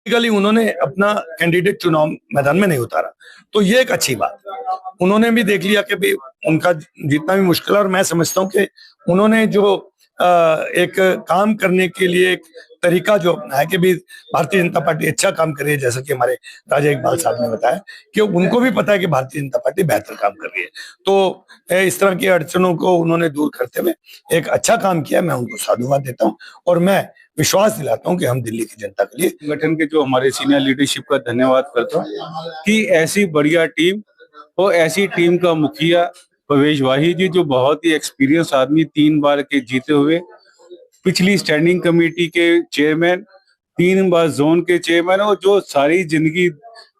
Basically उन्होंने अपना candidate चुनाव मैदान में नहीं उतारा, तो ये एक अच्छी बात। उन्होंने भी देख लिया कि भाई उनका जितना भी मुश्किल है, और मैं समझता हूँ कि उन्होंने जो एक काम करने के लिए एक तरीका जो अपना है कि भी भारतीय जनता पार्टी अच्छा काम कर रही है, जैसा कि हमारे राजा इकबाल साहब ने बताया कि उनको भी पता है कि भारतीय जनता पार्टी बेहतर काम कर रही है, तो इस तरह की अड़चनों को उन्होंने दूर करते हुए एक अच्छा काम किया। मैं उनको साधुवाद देता हूँ और मैं विश्वास दिलाता हूँ कि हम दिल्ली की जनता के लिए संगठन के जो हमारे सीनियर लीडरशिप का धन्यवाद करता हूँ कि ऐसी बढ़िया टीम और ऐसी टीम का मुखिया प्रवेश वाही जी, जो बहुत ही एक्सपीरियंस आदमी, 3 बार के जीते हुए, पिछली स्टैंडिंग कमेटी के चेयरमैन, 3 बार जोन के चेयरमैन, और जो सारी जिंदगी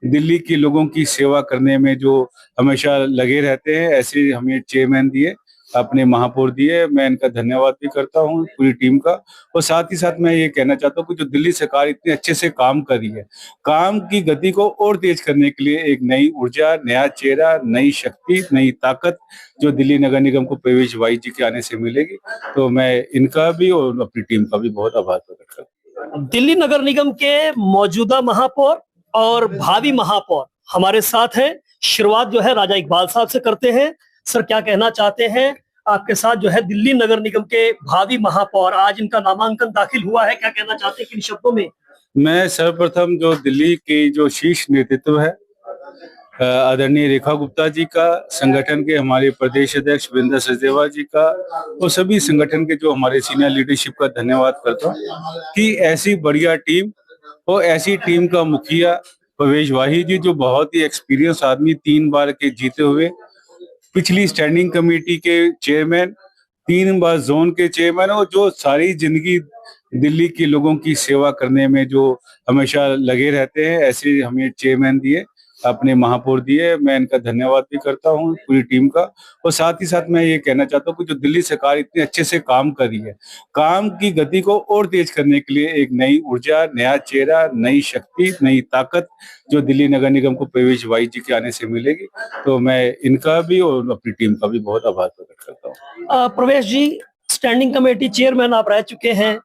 दिल्ली के लोगों की सेवा करने में जो हमेशा लगे रहते हैं, ऐसे हमें चेयरमैन दिए, अपने महापौर दिए। मैं इनका धन्यवाद भी करता हूँ पूरी टीम का। और साथ ही साथ मैं ये कहना चाहता हूँ कि जो दिल्ली सरकार इतने अच्छे से काम कर रही है, काम की गति को और तेज करने के लिए एक नई ऊर्जा, नया चेहरा, नई शक्ति, नई ताकत जो दिल्ली नगर निगम को प्रवेश वाई जी के आने से मिलेगी, तो मैं इनका भी और अपनी टीम का भी बहुत आभार प्रकट करता हूँ। दिल्ली नगर निगम के मौजूदा महापौर और भावी महापौर हमारे साथ हैं। शुरुआत जो है राजा इकबाल साहब से करते हैं। सर, क्या कहना चाहते हैं? आपके साथ जो है दिल्ली नगर निगम के भावी महापौर, आज इनका नामांकन दाखिल हुआ है, क्या कहना चाहते हैं किन शब्दों में? मैं सर्वप्रथम जो दिल्ली के जो शीर्ष नेतृत्व है, आदरणीय रेखा गुप्ता जी का, संगठन के हमारे प्रदेश अध्यक्ष वीरेंद्र सचदेवा जी का, और सभी संगठन के जो हमारे सीनियर लीडरशिप का धन्यवाद करता हूँ कि ऐसी बढ़िया टीम और ऐसी टीम का मुखिया प्रवेश वाही जी, जो बहुत ही एक्सपीरियंस आदमी, 3 बार के जीते हुए, पिछली स्टैंडिंग कमेटी के चेयरमैन, 3 बार जोन के चेयरमैन, और जो सारी जिंदगी दिल्ली के लोगों की सेवा करने में जो हमेशा लगे रहते हैं, ऐसे हमें चेयरमैन दिए, अपने महापौर दिए। मैं इनका धन्यवाद भी करता हूँ पूरी टीम का। और साथ ही साथ मैं ये कहना चाहता हूँ कि जो दिल्ली सरकार इतने अच्छे से काम कर रही है, काम की गति को और तेज करने के लिए एक नई ऊर्जा, नया चेहरा, नई शक्ति, नई ताकत जो दिल्ली नगर निगम को प्रवेश वाई जी के आने से मिलेगी, तो मैं इनका भी और अपनी टीम का भी बहुत आभार प्रकट करता हूँ। प्रवेश जी, स्टैंडिंग कमेटी चेयरमैन आप रह चुके हैं,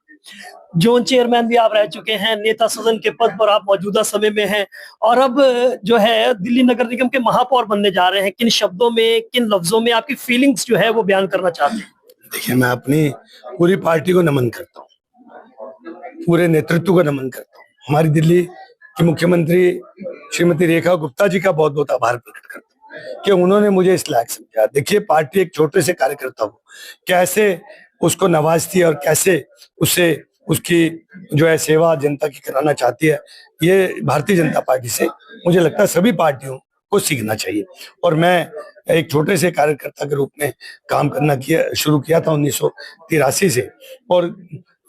जोन चेयरमैन भी आप रह चुके हैं, नेता सदन के पद पर आप मौजूदा समय में हैं, और अब जो है दिल्ली नगर निगम के महापौर बनने जा रहे हैं। किन शब्दों में, किन लफ्जों में आपकी फीलिंग्स जो है वो बयान करना चाहते हैं? देखिए, मैं अपनी पूरी पार्टी को नमन करता हूँ, पूरे नेतृत्व को नमन करता हूँ। हमारी दिल्ली की मुख्यमंत्री श्रीमती रेखा गुप्ता जी का बहुत बहुत आभार प्रकट करता हूँ कि उन्होंने मुझे इस लायक समझा। देखिए, पार्टी एक छोटे से कार्यकर्ता को कैसे उसको नवाजती है और कैसे उससे उसकी जो है सेवा जनता की कराना चाहती है, ये भारतीय जनता पार्टी से मुझे लगता है सभी पार्टियों को सीखना चाहिए। और मैं एक छोटे से कार्यकर्ता के रूप में काम करना शुरू किया था 1983 से, और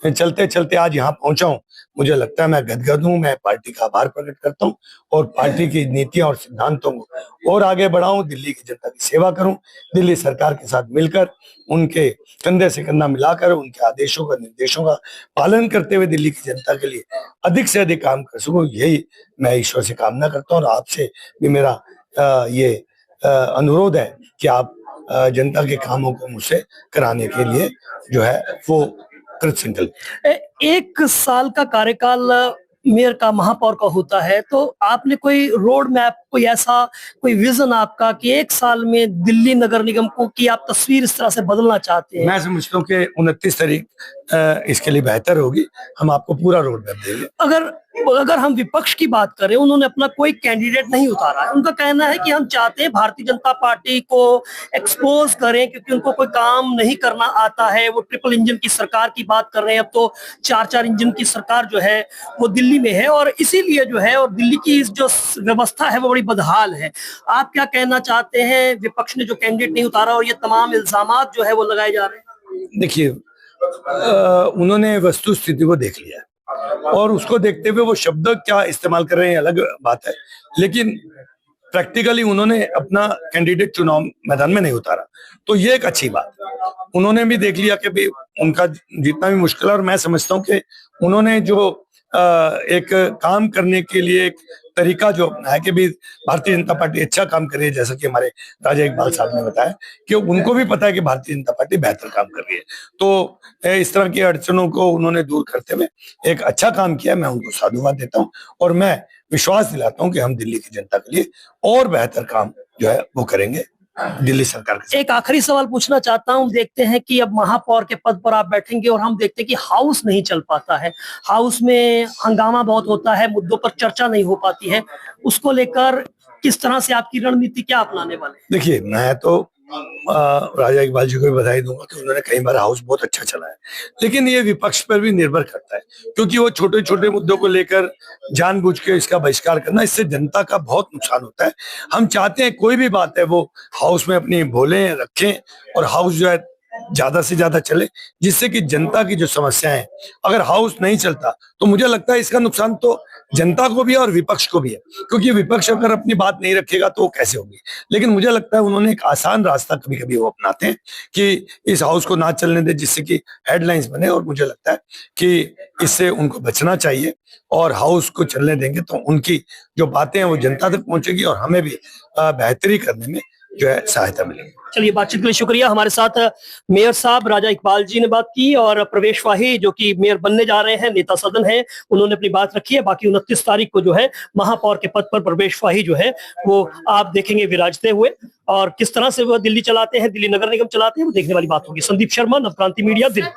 चलते चलते आज यहाँ पहुंचा हूँ। मुझे लगता है मैं गदगद हूँ। मैं पार्टी का आभार प्रकट करता हूँ और पार्टी की नीतियां और सिद्धांतों को और आगे बढ़ाऊं, दिल्ली की जनता की सेवा करूं, दिल्ली सरकार के साथ मिलकर, उनके कंधे से कंधा मिलाकर, उनके आदेशों का, निर्देशों का पालन करते हुए दिल्ली की जनता के लिए अधिक से अधिक काम कर सकूं, यही मैं ईश्वर से कामना करता हूँ। और आपसे भी मेरा ये अनुरोध है कि आप जनता के कामों को मुझसे कराने के लिए जो है वो कृत संकल्प। 1 साल का कार्यकाल मेयर का, महापौर का होता है, तो आपने कोई रोड मैप, कोई ऐसा कोई विजन आपका कि 1 साल में दिल्ली नगर निगम को की आप तस्वीर इस तरह से बदलना चाहते हैं? मैं समझता हूँ कि 29 तारीख इसके लिए बेहतर होगी। हम आपको पूरा रोड मैप देंगे। अगर हम विपक्ष की बात करें, उन्होंने अपना कोई कैंडिडेट नहीं उतारा है। उनका कहना है कि हम चाहते हैं भारतीय जनता पार्टी को एक्सपोज करें, क्योंकि उनको कोई काम नहीं करना आता है। वो ट्रिपल इंजन की सरकार की बात कर रहे हैं, अब तो 4-4 इंजन की सरकार जो है वो दिल्ली में है, और इसीलिए जो है, और दिल्ली की जो व्यवस्था है वो बड़ी बदहाल है। आप क्या कहना चाहते हैं? विपक्ष ने जो कैंडिडेट नहीं उतारा और ये तमाम इल्जामात जो है वो लगाए जा रहे हैं। देखिए, उन्होंने वस्तु स्थिति को देख लिया और उसको देखते हुए वो शब्द क्या इस्तेमाल कर रहे हैं अलग बात है, लेकिन प्रैक्टिकली उन्होंने अपना कैंडिडेट चुनाव मैदान में नहीं उतारा, तो ये एक अच्छी बात। उन्होंने भी देख लिया कि भाई उनका जितना भी मुश्किल है, और मैं समझता हूँ कि उन्होंने जो एक काम करने के लिए एक तरीका जो अपना है कि भी भारतीय जनता पार्टी अच्छा काम कर रही है, जैसा कि हमारे राजा इकबाल साहब ने बताया कि उनको भी पता है कि भारतीय जनता पार्टी बेहतर काम कर रही है। तो इस तरह की अड़चनों को उन्होंने दूर करते हुए एक अच्छा काम किया, मैं उनको साधुवाद देता हूं और मैं विश्वास दिलाता हूं कि हम दिल्ली की जनता के लिए और बेहतर काम जो है वो करेंगे दिल्ली सरकार के साथ। एक आखिरी सवाल पूछना चाहता हूं, देखते हैं कि अब महापौर के पद पर आप बैठेंगे और हम देखते हैं कि हाउस नहीं चल पाता है, हाउस में हंगामा बहुत होता है, मुद्दों पर चर्चा नहीं हो पाती है, उसको लेकर किस तरह से आपकी रणनीति क्या अपनाने वाले हैं? देखिए, मैं तो राजा इकबाल जी को भी बधाई दूंगा कि उन्होंने कई बार हाउस बहुत अच्छा चलाया, लेकिन ये विपक्ष पर भी निर्भर करता है, क्योंकि वो छोटे छोटे मुद्दों को लेकर जानबूझ के इसका बहिष्कार करना, इससे जनता का बहुत नुकसान होता है। हम चाहते हैं कोई भी बात है वो हाउस में अपनी बोलें, रखें और हाउस जो है ज्यादा से ज्यादा चले, जिससे कि जनता की जो समस्याएं हैं, अगर हाउस नहीं चलता तो मुझे लगता है इसका नुकसान तो जनता को भी है और विपक्ष को भी है, क्योंकि विपक्ष अगर अपनी बात नहीं रखेगा तो वो कैसे होगी। लेकिन मुझे लगता है उन्होंने एक आसान रास्ता कभी कभी वो अपनाते हैं कि इस हाउस को ना चलने दे, जिससे कि हेडलाइंस बने, और मुझे लगता है कि इससे उनको बचना चाहिए और हाउस को चलने देंगे तो उनकी जो बातें हैं वो जनता तक पहुंचेगी और हमें भी बेहतरी करने में जो है सहायता मिलेगी। चलिए, बातचीत के लिए शुक्रिया। हमारे साथ मेयर साहब राजा इकबाल जी ने बात की और प्रवेश वाही जो कि मेयर बनने जा रहे हैं, नेता सदन है, उन्होंने अपनी बात रखी है। बाकी 29 तारीख को जो है महापौर के पद पर प्रवेश वाही जो है वो आप देखेंगे विराजते हुए, और किस तरह से वो दिल्ली चलाते हैं, दिल्ली नगर निगम चलाते हैं, वो देखने वाली बात होगी। संदीप शर्मा, नवक्रांति मीडिया, दिल्ली।